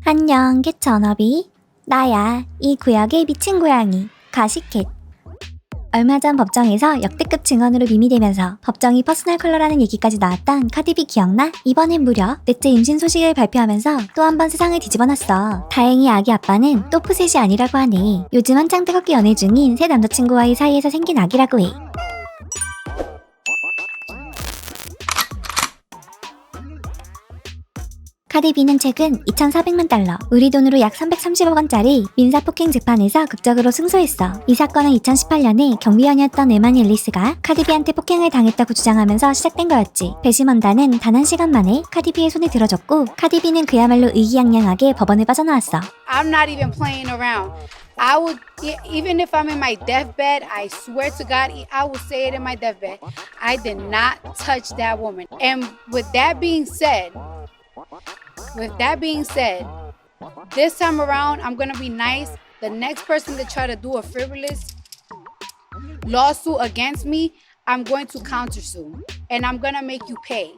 안녕, 개천어비. 나야, 이 구역의 미친 고양이, 가시캣. 얼마 전 법정에서 역대급 증언으로 미미되면서 법정이 퍼스널 컬러라는 얘기까지 나왔던 카디비 기억나? 이번엔 무려 넷째 임신 소식을 발표하면서 또 한 번 세상을 뒤집어놨어. 다행히 아기 아빠는 또 푸셋이 아니라고 하네. 요즘 한창 뜨겁게 연애 중인 새 남자친구와의 사이에서 생긴 아기라고 해. 카디비는 최근 2,400만 달러, 우리 돈으로 약 330억 원짜리 민사폭행 재판에서 극적으로 승소했어. 이 사건은 2018년에 경비원이었던 에마니 앨리스가 카디비한테 폭행을 당했다고 주장하면서 시작된 거였지. 배심원단은 단 1시간 만에 카디비의 손에 들어줬고, 카디비는 그야말로 의기양양하게 법원을 빠져나왔어. I'm not even playing around. I would, even if I'm in my deathbed, I swear to God, I will say it in my deathbed. I did not touch that woman. And with that being said, this time around, I'm gonna be nice. The next person to try to do a frivolous lawsuit against me, I'm going to countersue. And I'm gonna make you pay.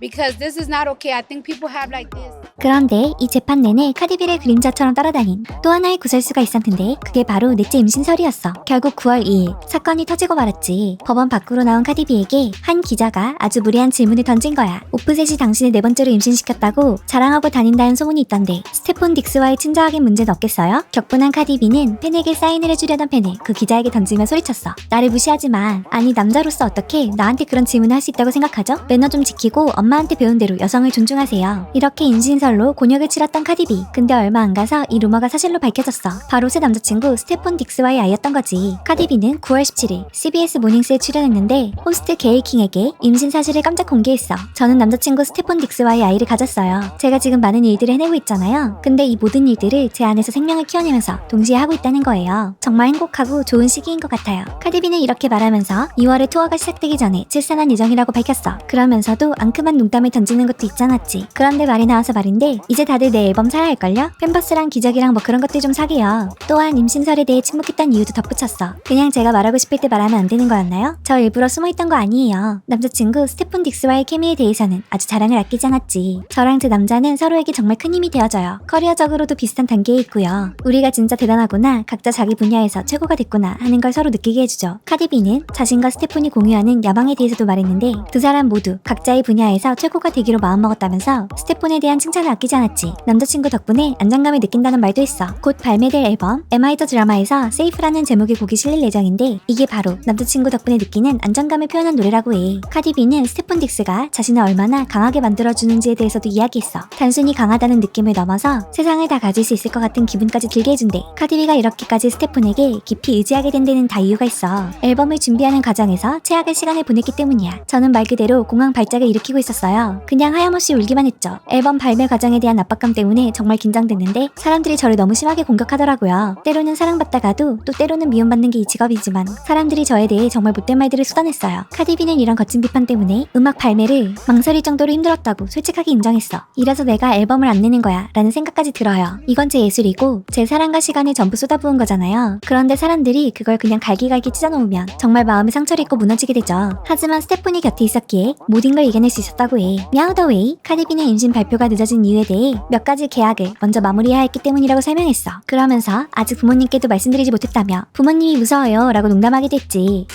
Because this is not okay. I think people have like this. 그런데 이 재판 내내 카디비를 그림자처럼 따라다닌 또 하나의 구설수가 있었는데 그게 바로 넷째 임신설이었어. 결국 9월 2일 사건이 터지고 말았지. 법원 밖으로 나온 카디비에게 한 기자가 아주 무례한 질문을 던진 거야. 오프셋이 당신을 4번째로 임신시켰다고 자랑하고 다닌다는 소문이 있던데 스테폰 딕스와의 친자학의 문제는 없겠어요? 격분한 카디비는 팬에게 사인을 해주려던 팬을 그 기자에게 던지며 소리쳤어. 나를 무시하지 마. 아니 남자로서 어떻게 나한테 그런 질문을 할 수 있다고 생각하죠? 매너 좀 지키고 엄마한테 배운 대로 여성을 존중하세요. 이렇게 임신설로 곤욕을 치렀던 카디비. 근데 얼마 안 가서 이 루머가 사실로 밝혀졌어. 바로 새 남자친구 스테폰 딕스와의 아이였던 거지. 카디비는 9월 17일 CBS 모닝스에 출연했는데 호스트 게일 킹에게 임신 사실을 깜짝 공개했어. 저는 남자친구 스테폰 딕스와의 아이를 가졌어요. 제가 지금 많은 일들을 해내고 있잖아요. 근데 이 모든 일들을 제 안에서 생명을 키워내면서 동시에 하고 있다는 거예요. 정말 행복하고 좋은 시기인 것 같아요. 카디비는 이렇게 말하면서 2월에 투어가 시작되기 전에 출산할 예정이라고 밝혔어. 그러면서도 앙큼한 농담을 던지는 것도 있잖았지. 그런데 말이 나와서 말인데 이제 다들 내 앨범 사야 할걸요? 팬버스랑 기저귀랑 뭐 그런 것들 좀 사게요. 또한 임신설에 대해 침묵했던 이유도 덧붙였어. 그냥 제가 말하고 싶을 때 말하면 안 되는 거였나요? 저 일부러 숨어있던 거 아니에요. 남자친구 스테폰 딕스와의 케미에 대해서는 아주 자랑을 아끼지 않았지. 저랑 제 남자는 서로에게 정말 큰 힘이 되어줘요. 커리어적으로도 비슷한 단계에 있고요. 우리가 진짜 대단하구나, 각자 자기 분야에서 최고가 됐구나 하는 걸 서로 느끼게 해주죠. 카디비는 자신과 스테폰이 공유하는 야망에 대해서도 말했는데 두 사람 모두 각자의 분야에서 최고가 되기로 마음먹었다면서 스테폰에 대한 칭찬을 아끼지 않았지. 남자친구 덕분에 안정감을 느낀다는 말도 했어. 곧 발매될 앨범 Am I the Drama에서 Safe라는 제목의 곡이 실릴 예정인데 이게 바로 남자친구 덕분에 느끼는 안정감을 표현한 노래라고 해. 카디비는 스테폰 딕스가 자신을 얼마나 강하게 만들어주는지에 대해서도 이야기했어. 단순히 강하다는 느낌을 넘어서 세상을 다 가질 수 있을 것 같은 기분까지 들게 해준대. 카디비가 이렇게까지 스테폰에게 깊이 의지하게 된 데는 다 이유가 있어. 앨범을 준비하는 과정에서 최악의 시간을 보냈기 때문이야. 저는 말 그대로 공황 발작을 일으키고 있었어요. 그냥 하염없이 울기만 했죠. 앨범 발매 과정에 대한 압박감 때문에 정말 긴장됐는데 사람들이 저를 너무 심하게 공격하더라고요. 때로는 사랑받다가도 또 때로는 미움받는 게 이 직업이지만 사람들이 저에 대해 정말 못된 말들을 쏟아냈어요. 카디비는 이런 거친 비판 때문에 음악 발매를 망설일 정도로 힘들었다고 솔직하게 인정했어. 이래서 내가 앨범을 안 내는 거야 라는 생각까지 들어요. 이건 제 예술이고 제 사랑과 시간을 전부 쏟아부은 거잖아요. 그런데 사람들이 그걸 그냥 갈기갈기 찢어놓으면 정말 마음에 상처를 입고 무너지게 되죠. 하지만 스테폰이 곁에 있었기에 모든 걸 이겨낼 수 있었다고 해. мя우더웨이 카디비는 임신 발표가 늦어진 이유에 대해 몇 가지 계약을 먼저 마무리해야 했기 때문이라고 설명했어. 그러면서 아직 부모님께도 말씀드리지 못했다며 부모님이 무서워요 라고 농담하기도 했지.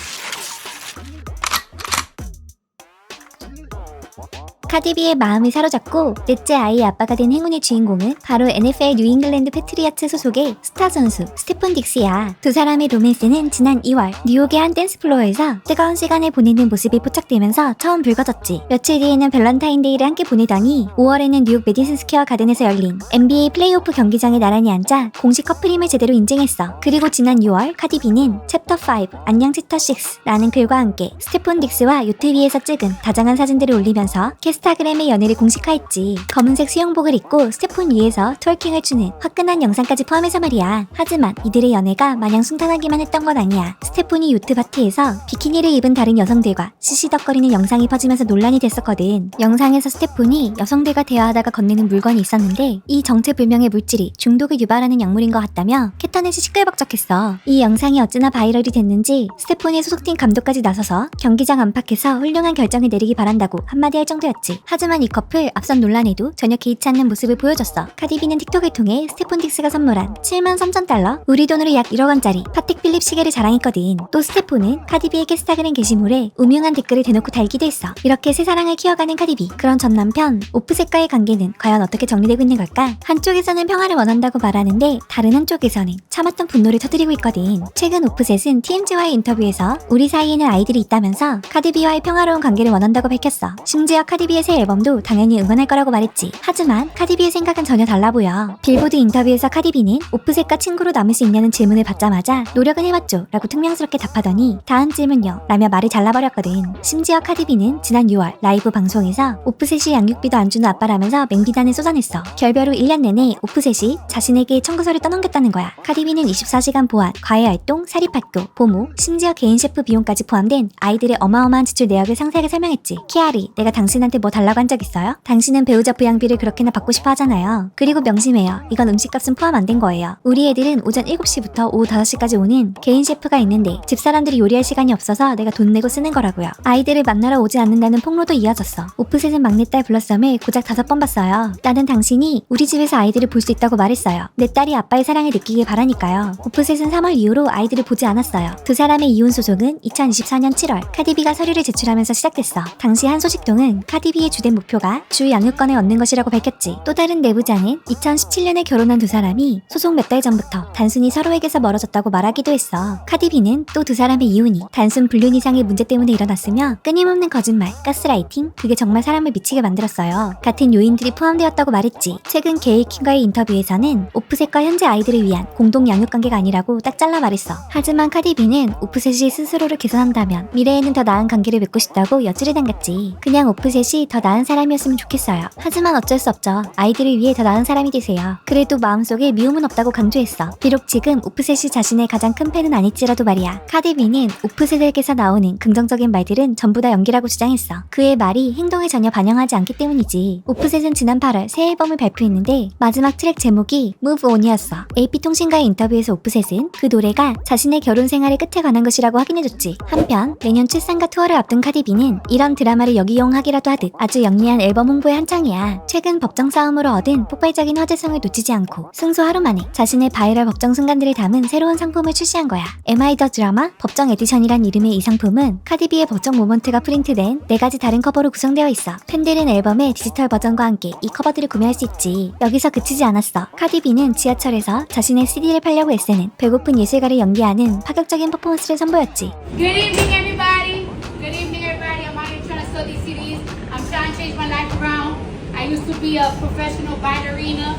카디비의 마음을 사로잡고 넷째 아이의 아빠가 된 행운의 주인공은 바로 NFL 뉴잉글랜드 패트리어츠 소속의 스타 선수 스테폰 딕스야. 두 사람의 로맨스는 지난 2월 뉴욕의 한 댄스 플로어에서 뜨거운 시간을 보내는 모습이 포착되면서 처음 불거졌지. 며칠 뒤에는 밸런타인데이를 함께 보내더니 5월에는 뉴욕 메디슨 스퀘어 가든에서 열린 NBA 플레이오프 경기장에 나란히 앉아 공식 커플임을 제대로 인증했어. 그리고 지난 6월 카디비는 챕터 5 안녕 챕터 6라는 글과 함께 스테폰 딕스와 요트 위에서 찍은 다정한 사진들을 올리면서 인스타그램의 연애를 공식화했지. 검은색 수영복을 입고 스테폰 위에서 트월킹을 추는 화끈한 영상까지 포함해서 말이야. 하지만 이들의 연애가 마냥 순탄하기만 했던 건 아니야. 스테폰이 요트 파티에서 비키니를 입은 다른 여성들과 시시덕거리는 영상이 퍼지면서 논란이 됐었거든. 영상에서 스테폰이 여성들과 대화하다가 건네는 물건이 있었는데 이 정체불명의 물질이 중독을 유발하는 약물인 것 같다며 캐터넷이 시끌벅적했어. 이 영상이 어찌나 바이럴이 됐는지 스테폰의 소속팀 감독까지 나서서 경기장 안팎에서 훌륭한 결정을 내리기 바란다고 한마디 할 정도였지. 있었지. 하지만 이 커플 앞선 논란에도 전혀 개의치 않는 모습을 보여줬어. 카디비는 틱톡을 통해 스테폰 딕스가 선물한 73,000달러, 우리 돈으로 약 1억 원짜리 파텍 필립 시계를 자랑했거든. 또 스테폰은 카디비의 게스타그램 게시물에 음흉한 댓글을 대놓고 달기도 했어. 이렇게 새 사랑을 키워가는 카디비. 그런 전 남편 오프셋과의 관계는 과연 어떻게 정리되고 있는 걸까? 한쪽에서는 평화를 원한다고 말하는데 다른 한쪽에서는 참았던 분노를 터뜨리고 있거든. 최근 오프셋은 TMZ와의 인터뷰에서 우리 사이에는 아이들이 있다면서 카디비와의 평화로운 관계를 원한다고 밝혔어. 심지어 카디비의 새 앨범도 당연히 응원할 거라고 말했지. 하지만 카디비의 생각은 전혀 달라 보여. 빌보드 인터뷰에서 카디비는 오프셋과 친구로 남을 수 있냐는 질문을 받자마자 노력은 해봤죠 라고 퉁명스럽게 답하더니 다음 질문요 라며 말을 잘라버렸거든. 심지어 카디비는 지난 6월 라이브 방송에서 오프셋이 양육비도 안 주는 아빠라면서 맹비난을 쏟아냈어. 결별 후 1년 내내 오프셋이 자신에게 청구서를 떠넘겼다는 거야. 카디비는 24시간 보안, 과외활동, 사립학교, 보모, 심지어 개인 셰프 비용까지 포함된 아이들의 어마어마한 지출 내역을 상세하게 설명했지. 키아리, 내가 당신한테 뭐 달라고 한 적 있어요? 당신은 배우자 부양비를 그렇게나 받고 싶어 하잖아요. 그리고 명심해요. 이건 음식값은 포함 안 된 거예요. 우리 애들은 오전 7시부터 오후 5시까지 오는 개인 셰프가 있는데 집사람들이 요리할 시간이 없어서 내가 돈 내고 쓰는 거라고요. 아이들을 만나러 오지 않는다는 폭로도 이어졌어. 오프셋은 막내딸 블러썸을 고작 5번 봤어요. 나는 당신이 우리 집에서 아이들을 볼 수 있다고 말했어요. 내 딸이 아빠의 사랑을 느끼길 바라니까요. 오프셋은 3월 이후로 아이들을 보지 않았어요. 두 사람의 이혼 소송은 2024년 7월 카디비가 서류를 제출하면서 시작됐어. 당시 한 소식통은 카디비의 주된 목표가 주 양육권을 얻는 것이라고 밝혔지. 또 다른 내부자는 2017년에 결혼한 두 사람이 소송 몇 달 전부터 단순히 서로에게서 멀어졌다고 말하기도 했어. 카디비는 또 두 사람의 이혼이 단순 불륜 이상의 문제 때문에 일어났으며 끊임없는 거짓말, 가스라이팅, 그게 정말 사람을 미치게 만들었어요. 같은 요인들이 포함되었다고 말했지. 최근 게이킹과의 인터뷰에서는 오프셋과 현재 아이들을 위한 공동 양육관계가 아니라고 딱 잘라 말했어. 하지만 카디비는 오프셋이 스스로를 개선한다면 미래에는 더 나은 관계를 맺고 싶다고 여지를 당겼지. 그냥 오프셋이 더 나은 사람이었으면 좋겠어요. 하지만 어쩔 수 없죠. 아이들을 위해 더 나은 사람이 되세요. 그래도 마음속에 미움은 없다고 강조했어. 비록 지금 오프셋이 자신의 가장 큰 팬은 아닐지라도 말이야. 카디비는 오프셋에게서 나오는 긍정적인 말들은 전부 다 연기라고 주장했어. 그의 말이 행동에 전혀 반영하지 않기 때문이지. 오프셋은 지난 8월 새 앨범을 발표했는데 마지막 트랙 제목이 Move On이었어. AP통신과의 인터뷰에서 오프셋은 그 노래가 자신의 결혼 생활의 끝에 관한 것이라고 확인해줬지. 한편 내년 출산과 투어를 앞둔 카디비는 이런 드라마를 역이용하기라도 하듯 아주 영리한 앨범 홍보에 한창이야. 최근 법정 싸움으로 얻은 폭발적인 화제성을 놓치지 않고 승소 하루 만에 자신의 바이럴 법정 순간들을 담은 새로운 상품을 출시한 거야. Am I the Drama? 법정 에디션이란 이름의 이 상품은 카디비의 법정 모먼트가 프린트된 4가지 다른 커버로 구성되어 있어. 팬들은 앨범의 디지털 버전과 함께 이 커버들을 구매할 수 있지. 여기서 그치지 않았어. 카디비는 지하철에서 자신의 CD를 팔려고 애쓰는 배고픈 예술가를 연기하는 파격적인 퍼포먼스를 선보였지. Good evening, everybody. Good evening, everybody. I'm out here trying to sell these CDs. I'm trying to change my life around. I used to be a professional ballerina,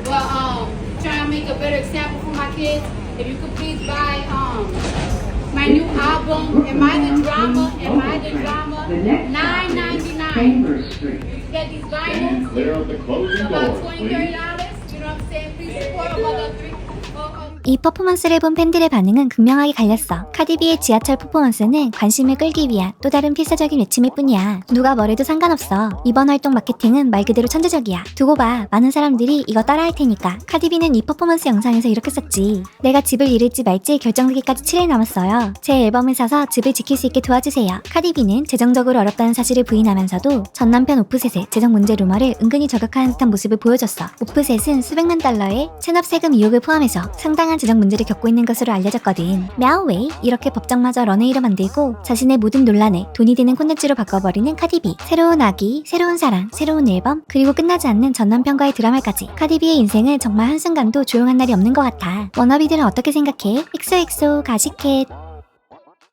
but trying to make a better example for my kids. If you could please buy my new album, Am I the Drama? Am I the Drama? $9.99. You get these vinyls. Clear out the closing About doors, $20, $30. please. You know what I'm saying? Please support Mother 3. 이 퍼포먼스를 본 팬들의 반응은 극명하게 갈렸어. 카디비의 지하철 퍼포먼스는 관심을 끌기 위한 또 다른 필사적인 외침일 뿐이야. 누가 뭐래도 상관없어. 이번 활동 마케팅은 말 그대로 천재적이야. 두고 봐. 많은 사람들이 이거 따라할 테니까. 카디비는 이 퍼포먼스 영상에서 이렇게 썼지. 내가 집을 잃을지 말지 결정되기까지 7일 남았어요. 제 앨범을 사서 집을 지킬 수 있게 도와주세요. 카디비는 재정적으로 어렵다는 사실을 부인하면서도 전 남편 오프셋의 재정 문제 루머를 은근히 저격하는 듯한 모습을 보여줬어. 오프셋은 수백만 달러의 체납 세금 의혹을 포함해서 상당한 재정 문제를 겪고 있는 것으로 알려졌거든. мя우웨이 이렇게 법정마저 런웨이로 만들고 자신의 모든 논란을 돈이 되는 콘텐츠로 바꿔버리는 카디비. 새로운 아기, 새로운 사랑, 새로운 앨범, 그리고 끝나지 않는 전 남편과의 드라마까지. 카디비의 인생은 정말 한순간도 조용한 날이 없는 것 같아. 워너비들은 어떻게 생각해? 엑소엑소 가시켓.